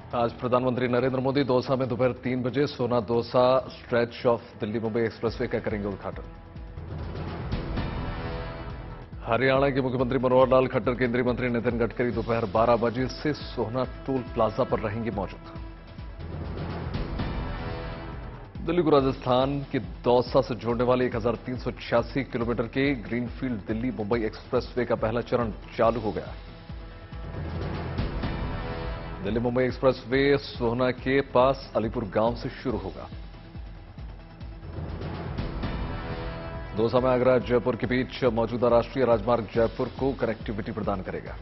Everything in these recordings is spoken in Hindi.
आज प्रधानमंत्री नरेंद्र मोदी दौसा में दोपहर 3 बजे सोना Dausa stretch of Delhi Mumbai expressway का करेंगे उद्घाटन। हरियाणा के मुख्यमंत्री मनोहर लाल खट्टर, केंद्रीय मंत्री नितिन गडकरी दोपहर 12 बजे से सोहना टोल प्लाजा पर रहेंगे मौजूद। दिल्ली को राजस्थान के दौसा से जोड़ने वाले 1386 किलोमीटर के ग्रीनफील्ड दिल्ली मुंबई एक्सप्रेसवे का पहला चरण चालू हो गया। दिल्ली मुंबई एक्सप्रेसवे सोहना के पास अलीपुर गांव से शुरू होगा। दौसा में आगरा जयपुर के बीच मौजूदा राष्ट्रीय राजमार्ग जयपुर को कनेक्टिविटी प्रदान करेगा।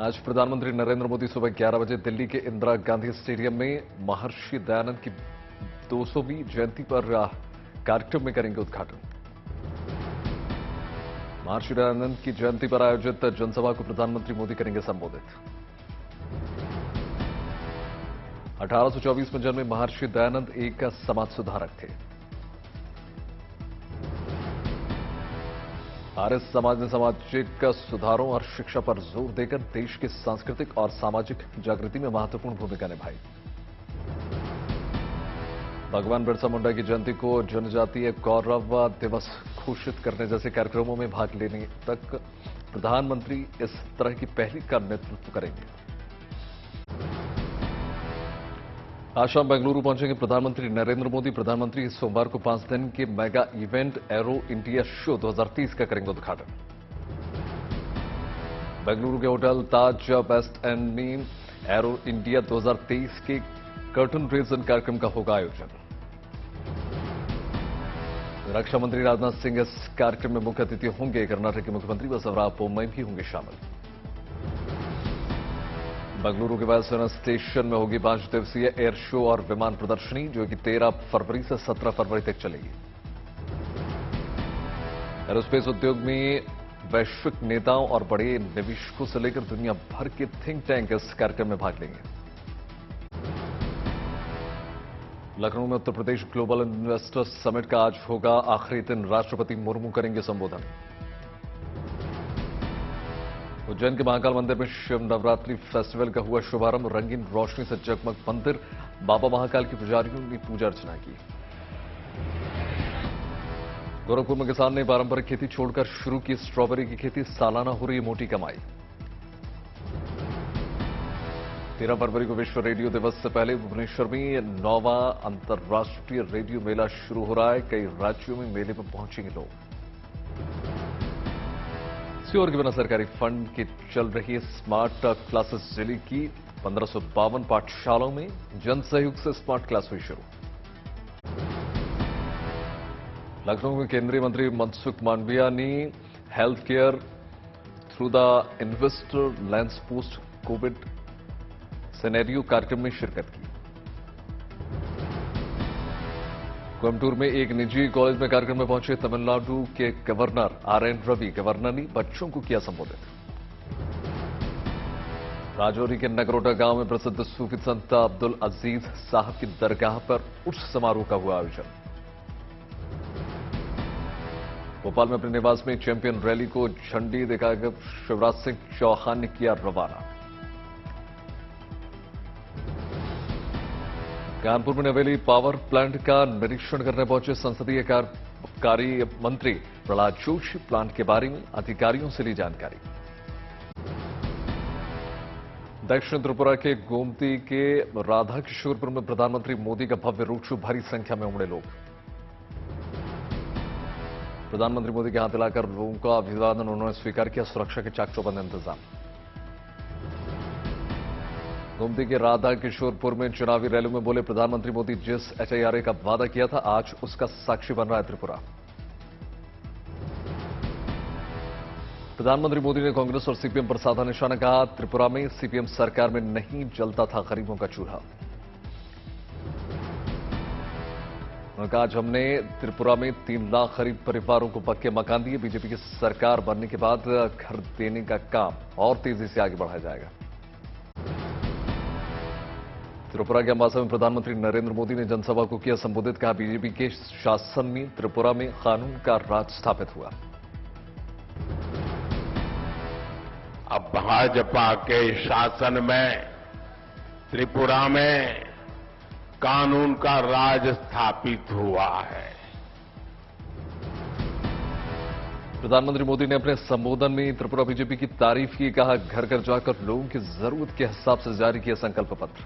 आज प्रधानमंत्री नरेंद्र मोदी सुबह 11 बजे दिल्ली के इंदिरा गांधी स्टेडियम में महर्षि दयानंद की 200वीं जयंती पर कार्यक्रम में करेंगे उद्घाटन। महर्षि दयानंद की जयंती पर आयोजित जनसभा को प्रधानमंत्री मोदी करेंगे संबोधित। 1824 में जन्मे महर्षि दयानंद एक समाज सुधारक थे। आर्य समाज ने सामाजिक सुधारों और शिक्षा पर जोर देकर देश की सांस्कृतिक और सामाजिक जागृति में महत्वपूर्ण भूमिका निभाई। भगवान बिरसा मुंडा की जयंती को जनजातीय गौरव दिवस घोषित करने जैसे कार्यक्रमों में भाग लेने तक प्रधानमंत्री इस तरह की पहल का नेतृत्व करेंगे। आज शाम बेंगलुरु पहुंचेंगे प्रधानमंत्री नरेंद्र मोदी। प्रधानमंत्री सोमवार को 5 दिन के mega event arrow India show 2030 का करेंगे उद्घाटन। बेंगलुरु के होटल ताज वेस्ट एंड में एरो इंडिया 2023 के कर्टन रेजन कार्यक्रम का होगा आयोजन। रक्षा मंत्री राजनाथ सिंह इस कार्यक्रम में मुख्य अतिथि होंगे। कर्नाटक के मुख्यमंत्री बसवराज बोम्मई भी होंगे शामिल। बेंगलुरु के वायुसेना स्टेशन में होगी 5 दिवसीय एयर शो और विमान प्रदर्शनी, जो कि 13 फरवरी से 17 फरवरी तक चलेगी। एरोस्पेस उद्योग में वैश्विक नेताओं और बड़े निवेशकों से लेकर दुनिया भर के थिंक टैंक इस कार्यक्रम में भाग लेंगे। लखनऊ में Uttar Pradesh global investors summit का आज होगा आखिरी दिन। राष्ट्रपति मुर्मू करेंगे संबोधन। उज्जैन के महाकाल मंदिर में शिव नवरात्रि फेस्टिवल का हुआ शुभारंभ। रंगीन रोशनी से जगमग मंदिर, बाबा महाकाल के पुजारियों ने पूजा अर्चना की। गोरखपुर में किसान ने पारंपरिक खेती छोड़कर शुरू की स्ट्रॉबेरी की खेती। सालाना हो रही मोटी कमाई। 13 फरवरी को विश्व रेडियो दिवस से पहले भुवनेश्वर में 9वां अंतर्राष्ट्रीय रेडियो मेला शुरू हो रहा है। कई राज्यों में मेले में पहुंचेंगे लोग। सीहोर के बिना सरकारी फंड के चल रही स्मार्ट क्लासेस जिले की 1552 पाठशालाओं में जन सहयोग से स्मार्ट क्लास हुई शुरू। लखनऊ में केंद्रीय मंत्री मनसुख मांडविया ने health care through the investor lands post Covid scenario कार्यक्रम में शिरकत की। कोयम्बटूर में एक निजी कॉलेज में कार्यक्रम में पहुंचे तमिलनाडु के गवर्नर आर.एन. रवि। गवर्नर ने बच्चों को किया संबोधित। राजौरी के नगरोटा गांव में प्रसिद्ध सूफी संत अब्दुल अजीज साहब की दरगाह पर उर्स समारोह का हुआ आयोजन। भोपाल में अपने निवास में चैंपियन रैली को झंडी दिखाकर शिवराज सिंह चौहान ने किया रवाना। कानपुर में नवेली पावर प्लांट का निरीक्षण करने पहुंचे संसदीय कार्य मंत्री प्रहलाद जोशी। प्लांट के बारे में अधिकारियों से ली जानकारी। दक्षिण त्रिपुरा के गोमती के राधा किशोरपुर में प्रधानमंत्री मोदी का भव्य रोड शो। भारी संख्या में उमड़े लोग। प्रधानमंत्री मोदी के हाथ हिलाकर लोगों का अभिवादन उन्होंने स्वीकार किया। सुरक्षा के चाक चौबंद इंतजाम। गोमती के राधा किशोरपुर में चुनावी रैली में बोले प्रधानमंत्री मोदी, जिस एचआईआरए का वादा किया था आज उसका साक्षी बन रहा है त्रिपुरा। प्रधानमंत्री मोदी ने कांग्रेस और सीपीएम पर साधा निशाना। कहा त्रिपुरा में सीपीएम सरकार में नहीं जलता था गरीबों का चूल्हा। उन्होंने कहा आज हमने त्रिपुरा में 3 लाख गरीब परिवारों को पक्के मकान दिए। बीजेपी की सरकार बनने के बाद घर देने का काम और तेजी से आगे बढ़ाया जाएगा। त्रिपुरा के अंबासा में प्रधानमंत्री नरेंद्र मोदी ने जनसभा को किया संबोधित। कहा बीजेपी के शासन में त्रिपुरा में कानून का राज स्थापित हुआ। अब भाजपा के शासन में त्रिपुरा में कानून का राज स्थापित हुआ है। प्रधानमंत्री मोदी ने अपने संबोधन में त्रिपुरा बीजेपी की तारीफ की, कहा घर घर जाकर लोगों की जरूरत के हिसाब से जारी किया संकल्प पत्र।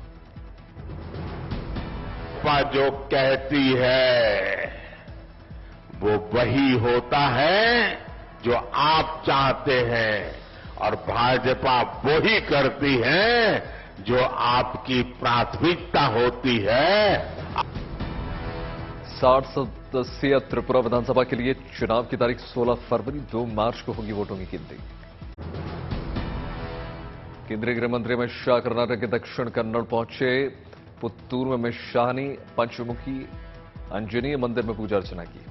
भाजपा जो कहती है वो वही होता है जो आप चाहते हैं, और भाजपा वही करती है जो आपकी प्राथमिकता होती है। 60 सदस्यीय त्रिपुरा विधानसभा के लिए चुनाव की तारीख 16 फरवरी 2 मार्च को होगी वोटों की गिनती। केंद्रीय गृह मंत्री अमित शाह कर्नाटक के दक्षिण कन्नड़ पहुंचे। पुत्तूर में अमित शाह ने पंचमुखी अंजनेय मंदिर में पूजा अर्चना की।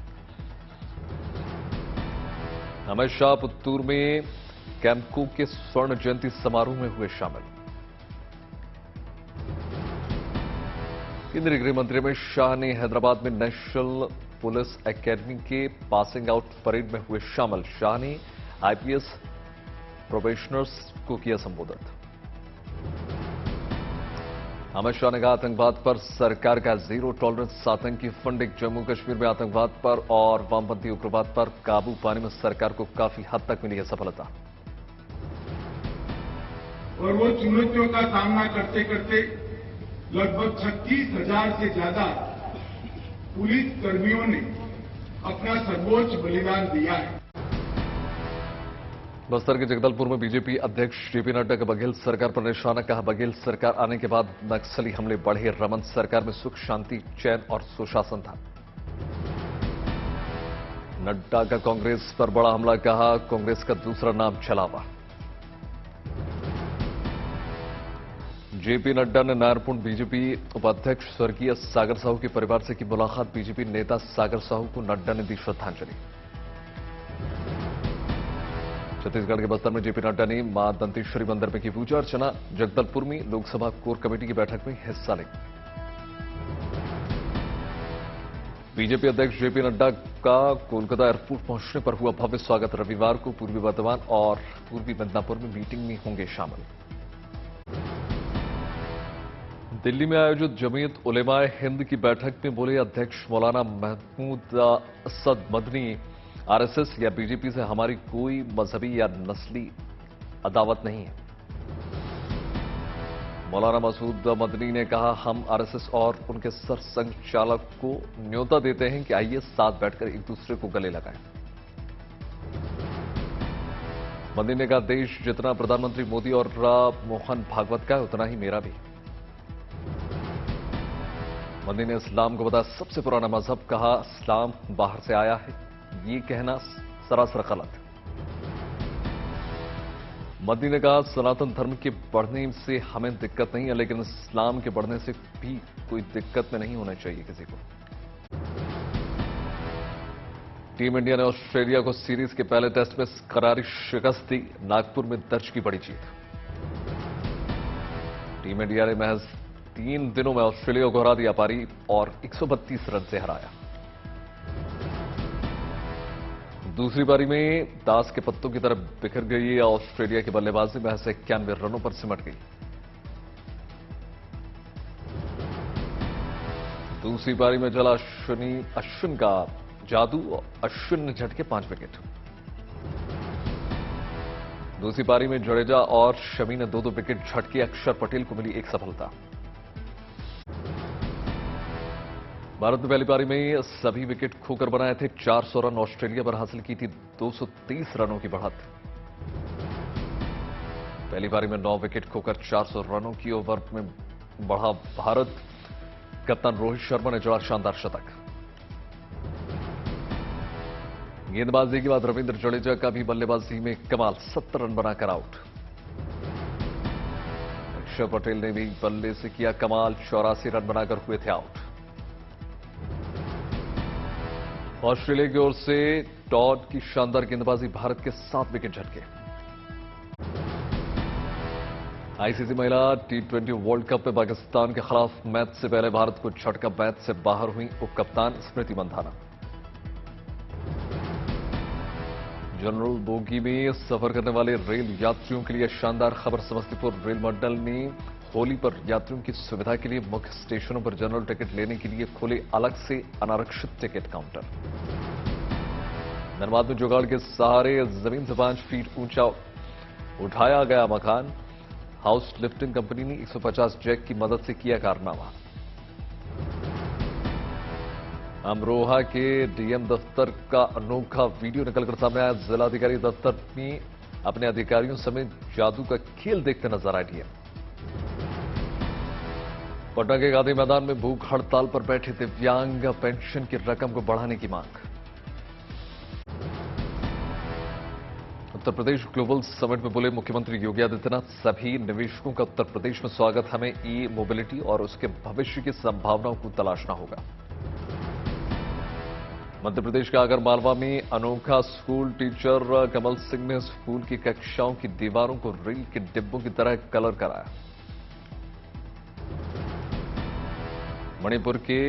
अमित शाह पुत्तूर में कैम्पको के स्वर्ण जयंती समारोह में हुए शामिल। केंद्रीय गृह मंत्री अमित शाह ने हैदराबाद में नेशनल पुलिस एकेडमी के पासिंग आउट परेड में हुए शामिल। शाह ने आईपीएस प्रोबेशनर्स को किया संबोधित। अमित शाह ने कहा आतंकवाद पर सरकार का जीरो टॉलरेंस, आतंकी फंडिंग, जम्मू कश्मीर में आतंकवाद पर और वामपंथी उग्रवाद पर काबू पाने में सरकार को काफी हद तक मिली है सफलता। और वो चुनौतियों का सामना करते करते लगभग 36,000 से ज्यादा पुलिस कर्मियों ने अपना सर्वोच्च बलिदान दिया है। बस्तर के जगदलपुर में बीजेपी अध्यक्ष जेपी नड्डा का बघेल सरकार पर निशाना, कहा बघेल सरकार आने के बाद नक्सली हमले बढ़े, रमन सरकार में सुख शांति चैन और सुशासन था। नड्डा का कांग्रेस पर बड़ा हमला, कहा कांग्रेस का दूसरा नाम छलावा। जेपी नड्डा ने नारपुंड बीजेपी उपाध्यक्ष स्वर्गीय सागर साहू के परिवार से की मुलाकात, बीजेपी नेता सागर साहू को नड्डा ने दी श्रद्धांजलि। छत्तीसगढ़ के बस्तर में जेपी नड्डा ने मां दंतेश्वरी मंदिर में की पूजा अर्चना। जगदलपुर में लोकसभा कोर कमेटी की बैठक में हिस्सा ली। बीजेपी अध्यक्ष जेपी नड्डा का कोलकाता एयरपोर्ट पहुंचने पर हुआ भव्य स्वागत। रविवार को पूर्वी बर्धमान और पूर्वी मिदनापुर में मीटिंग में होंगे शामिल। दिल्ली में आयोजित जमीयत उलेमाए हिंद की बैठक में बोले अध्यक्ष मौलाना महमूद असद मदनी, आरएसएस या बीजेपी से हमारी कोई मजहबी या नस्ली अदावत नहीं है। मौलाना मसूद मदनी ने कहा हम आरएसएस और उनके सरसंघचालक को न्योता देते हैं कि आइए साथ बैठकर एक दूसरे को गले लगाएं। मदनी ने कहा देश जितना प्रधानमंत्री मोदी और मोहन भागवत का है उतना ही मेरा भी। मदनी ने इस्लाम को बताया सबसे पुराना मजहब, कहा इस्लाम बाहर से आया है, ये कहना सरासर गलत है। मदनी ने कहा सनातन धर्म के बढ़ने से हमें दिक्कत नहीं है, लेकिन इस्लाम के बढ़ने से भी कोई दिक्कत में नहीं होना चाहिए किसी को। टीम इंडिया ने ऑस्ट्रेलिया को सीरीज के पहले टेस्ट में करारी शिकस्त दी, नागपुर में दर्ज की बड़ी जीत। टीम इंडिया ने महज 3 दिनों में ऑस्ट्रेलिया को हरा दिया पारी और 132 रन से हराया। दूसरी पारी में दास के पत्तों की तरफ बिखर गई ऑस्ट्रेलिया की बल्लेबाजी, महज 91 रनों पर सिमट गई। दूसरी पारी में चला अश्विन का जादू, अश्विन ने झटके 5 विकेट। दूसरी पारी में जडेजा और शमी ने 2-2 विकेट झटके, अक्षर पटेल को मिली एक सफलता। भारत ने पहली पारी में सभी विकेट खोकर बनाए थे। 400 रन ऑस्ट्रेलिया पर हासिल की थी 230 रनों की बढ़त। पहली पारी में 9 विकेट खोकर 400 रनों की ओवर में बढ़ा भारत। कप्तान रोहित शर्मा ने जोड़ा शानदार शतक। गेंदबाजी के बाद रविंद्र जडेजा का भी बल्लेबाजी में कमाल, 70 रन बनाकर आउट। अक्षर पटेल ने भी बल्ले से किया कमाल, 84 रन बनाकर हुए थे आउट। ऑस्ट्रेलिया की ओर से टॉड की शानदार गेंदबाजी, भारत के 7 विकेट झटके। आईसीसी महिला टी20 वर्ल्ड कप में पाकिस्तान के खिलाफ मैच से पहले भारत को झटका, मैच से बाहर हुई उप कप्तान स्मृति मंधाना। जनरल बोगी में सफर करने वाले रेल यात्रियों के लिए शानदार खबर। समस्तीपुर रेल मंडल ने होली पर यात्रियों की सुविधा के लिए मुख्य स्टेशनों पर जनरल टिकट लेने के लिए खोले अलग से अनारक्षित टिकट काउंटर। धनबाद में जुगाड़ के सहारे जमीन से 5 फीट ऊंचा उठाया गया मकान। हाउस लिफ्टिंग कंपनी ने 150 जैक की मदद से किया कारनामा। अमरोहा के डीएम दफ्तर का अनोखा वीडियो निकलकर सामने आया। जिलाधिकारी दफ्तर में अपने अधिकारियों समेत जादू का खेल देखते नजर आए डीएम। पटना के गांधी मैदान में भूख हड़ताल पर बैठे दिव्यांग पेंशन की रकम को बढ़ाने की मांग। उत्तर प्रदेश ग्लोबल समिट में बोले मुख्यमंत्री योगी आदित्यनाथ, सभी निवेशकों का उत्तर प्रदेश में स्वागत। हमें ई मोबिलिटी और उसके भविष्य की संभावनाओं को तलाशना होगा। मध्य प्रदेश के आगरमालवा में अनोखा स्कूल टीचर कमल सिंह ने स्कूल की कक्षाओं की दीवारों को रेल के डिब्बों की तरह कलर कराया। मणिपुर के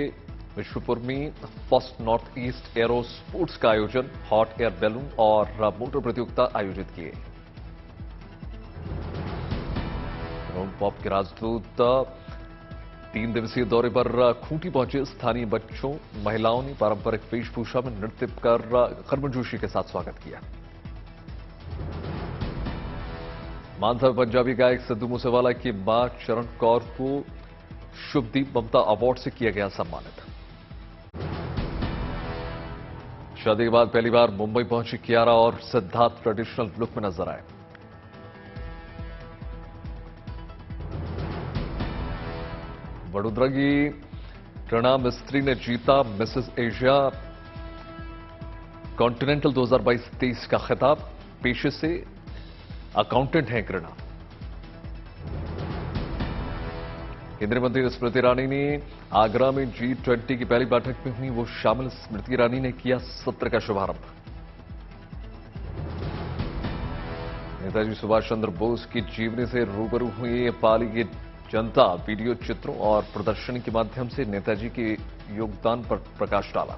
विश्वपुर में first north east aero sports का आयोजन। हॉट एयर बैलून और मोटर प्रतियोगिता आयोजित किए। रोम पॉप के राजदूत 3 दिवसीय दौरे पर खूंटी पहुंचे। स्थानीय बच्चों महिलाओं ने पारंपरिक वेशभूषा में नृत्य कर गर्मजोशी के साथ स्वागत किया। मानसा पंजाबी गायक सिद्धू मूसेवाला की मां चरण कौर को शुभदीप ममता अवार्ड से किया गया सम्मानित। शादी के बाद पहली बार मुंबई पहुंची कियारा और सिद्धार्थ ट्रेडिशनल लुक में नजर आए। वडोदरा की रणा मिस्त्री ने जीता मिसेस एशिया कॉन्टिनेंटल 2022-23 का खिताब। पेशे से अकाउंटेंट हैं रणा। केंद्रीय मंत्री स्मृति ईरानी ने आगरा में G20 की पहली बैठक में हुई वो शामिल। स्मृति ईरानी ने किया सत्र का शुभारंभ। नेताजी सुभाष चंद्र बोस की जीवनी से रूबरू हुई पाली की जनता। वीडियो चित्रों और प्रदर्शनी के माध्यम से नेताजी के योगदान पर प्रकाश डाला।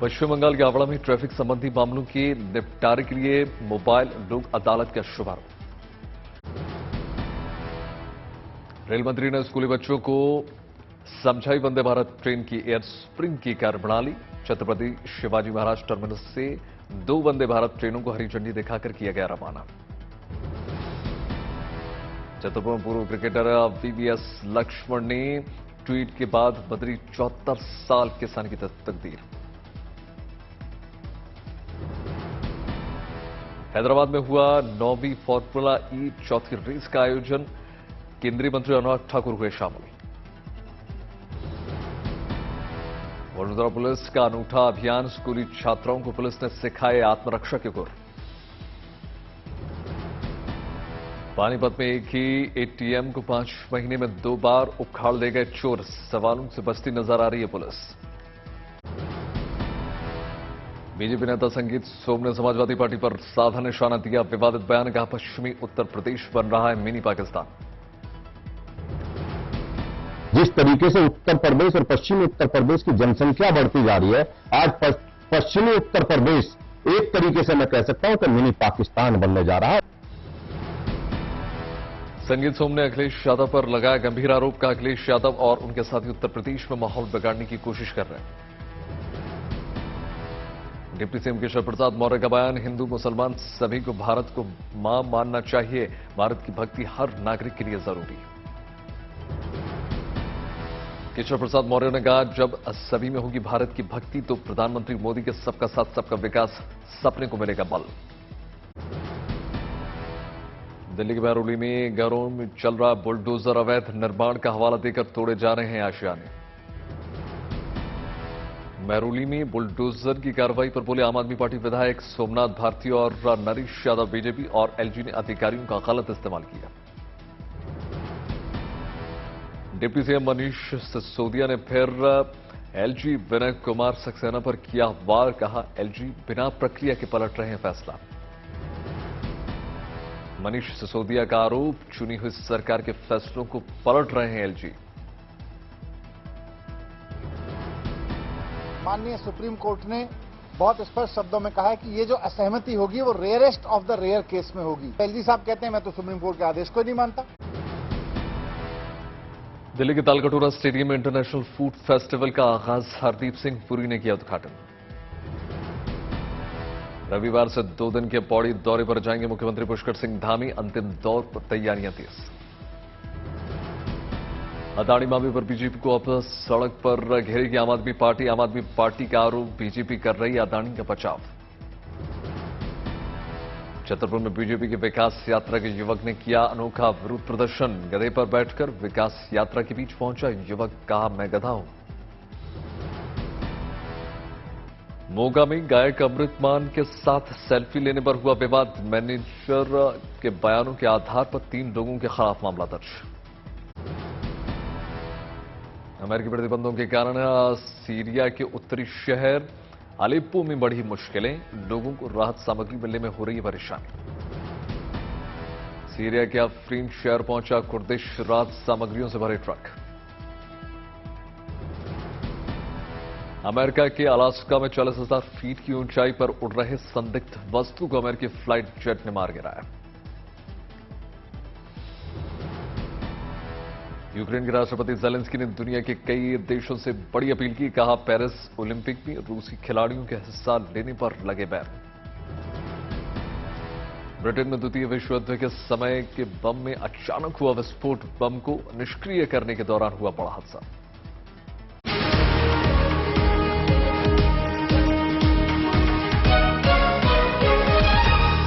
पश्चिम बंगाल के हावड़ा में ट्रैफिक संबंधी मामलों के निपटारे के लिए मोबाइल लोक अदालत का शुभारंभ। रेल मंत्री ने स्कूली बच्चों को समझाई वंदे भारत ट्रेन की एयर स्प्रिंग की कार्यप्रणाली। छत्रपति शिवाजी महाराज टर्मिनस से 2 वंदे भारत ट्रेनों को हरी झंडी दिखाकर किया गया रवाना। छतरपुर पूर्व क्रिकेटर वीवीएस लक्ष्मण ने ट्वीट के बाद बदली 74 साल किसान की तकदीर। हैदराबाद में हुआ 9वीं फॉर्मूला ई चौथी रेस का आयोजन। केंद्रीय मंत्री अनुराग ठाकुर हुए शामिल। वडोदरा पुलिस का अनूठा अभियान। स्कूली छात्राओं को पुलिस ने सिखाए आत्मरक्षा के गुर। पानीपत में एक ही एटीएम को 5 महीने में 2 बार उखाड़ ले गए चोर। सवालों से बचती नजर आ रही है पुलिस। बीजेपी नेता संगीत सोम ने समाजवादी पार्टी पर साधा निशाना दिया। विवादित बयान। कहा पश्चिमी उत्तर प्रदेश बन रहा है मिनी पाकिस्तान। जिस तरीके से उत्तर प्रदेश और पश्चिमी उत्तर प्रदेश की जनसंख्या बढ़ती जा रही है, आज पश्चिमी उत्तर प्रदेश एक तरीके से मैं कह सकता हूं कि मिनी पाकिस्तान बनने जा रहा है। संगीत सोम ने अखिलेश यादव पर लगाया गंभीर आरोप। का अखिलेश यादव और उनके साथी उत्तर प्रदेश में माहौल बिगाड़ने की कोशिश कर रहे हैं। डिप्टी सीएम केशव प्रसाद मौर्य का बयान। हिंदू मुसलमान सभी को भारत को मां मानना चाहिए। भारत की भक्ति हर नागरिक के लिए जरूरी। केशव प्रसाद मौर्य ने कहा जब सभी में होगी भारत की भक्ति तो प्रधानमंत्री मोदी के सबका साथ सबका विकास सपने को मिलेगा बल। दिल्ली के महरौली में घरों में चल रहा बुलडोजर अवैध निर्माण का हवाला देकर तोड़े जा रहे हैं आशियाने। महरौली में बुलडोजर की कार्रवाई पर बोले आम आदमी पार्टी विधायक सोमनाथ भारती और नरेश यादव। बीजेपी और एलजी ने अधिकारियों का गलत इस्तेमाल किया। डिप्टी सीएम मनीष सिसोदिया ने फिर एलजी विनय कुमार सक्सेना पर किया वार। कहा एलजी बिना प्रक्रिया के पलट रहे हैं फैसला। मनीष सिसोदिया का आरोप चुनी हुई सरकार के फैसलों को पलट रहे हैं एलजी। माननीय सुप्रीम कोर्ट ने बहुत स्पष्ट शब्दों में कहा है कि ये जो असहमति होगी वो rarest of the rare case में होगी। एलजी साहब कहते हैं मैं तो सुप्रीम कोर्ट के आदेश को ही नहीं मानता। दिल्ली के तालकटोरा स्टेडियम में इंटरनेशनल फूड फेस्टिवल का आगाज हरदीप सिंह पुरी ने किया उद्घाटन। रविवार से 2 दिन के पौड़ी दौरे पर जाएंगे मुख्यमंत्री पुष्कर सिंह धामी। अंतिम दौर पर तैयारियां तेज। अदानी मामले पर बीजेपी को अब सड़क पर घेरेगी आम आदमी पार्टी। आम आदमी पार्टी का आरोप बीजेपी कर रही है अदानी का बचाव। छतरपुर में बीजेपी की विकास यात्रा के युवक ने किया अनोखा विरोध प्रदर्शन। गधे पर बैठकर विकास यात्रा के बीच पहुंचा युवक, कहा मैं गधा हूं। मोगा में गायक अमृत मान के साथ सेल्फी लेने पर हुआ विवाद। मैनेजर के बयानों के आधार पर 3 लोगों के खिलाफ मामला दर्ज। अमेरिकी प्रतिबंधों के कारण सीरिया के उत्तरी शहर अलेप्पो में बढ़ी मुश्किलें। लोगों को राहत सामग्री मिलने में हो रही है परेशानी। सीरिया के अफरीन शहर पहुंचा कुर्दिश राहत सामग्रियों से भरे ट्रक। अमेरिका के अलास्का में 40,000 फीट की ऊंचाई पर उड़ रहे संदिग्ध वस्तु को अमेरिकी फ्लाइट जेट ने मार गिराया। यूक्रेन के राष्ट्रपति ज़ेलेंस्की ने दुनिया के कई देशों से बड़ी अपील की। कहा पेरिस ओलंपिक में रूसी खिलाड़ियों के हिस्सा लेने पर लगे बैन। ब्रिटेन में द्वितीय विश्व युद्ध के समय के बम में अचानक हुआ विस्फोट। बम को निष्क्रिय करने के दौरान हुआ बड़ा हादसा।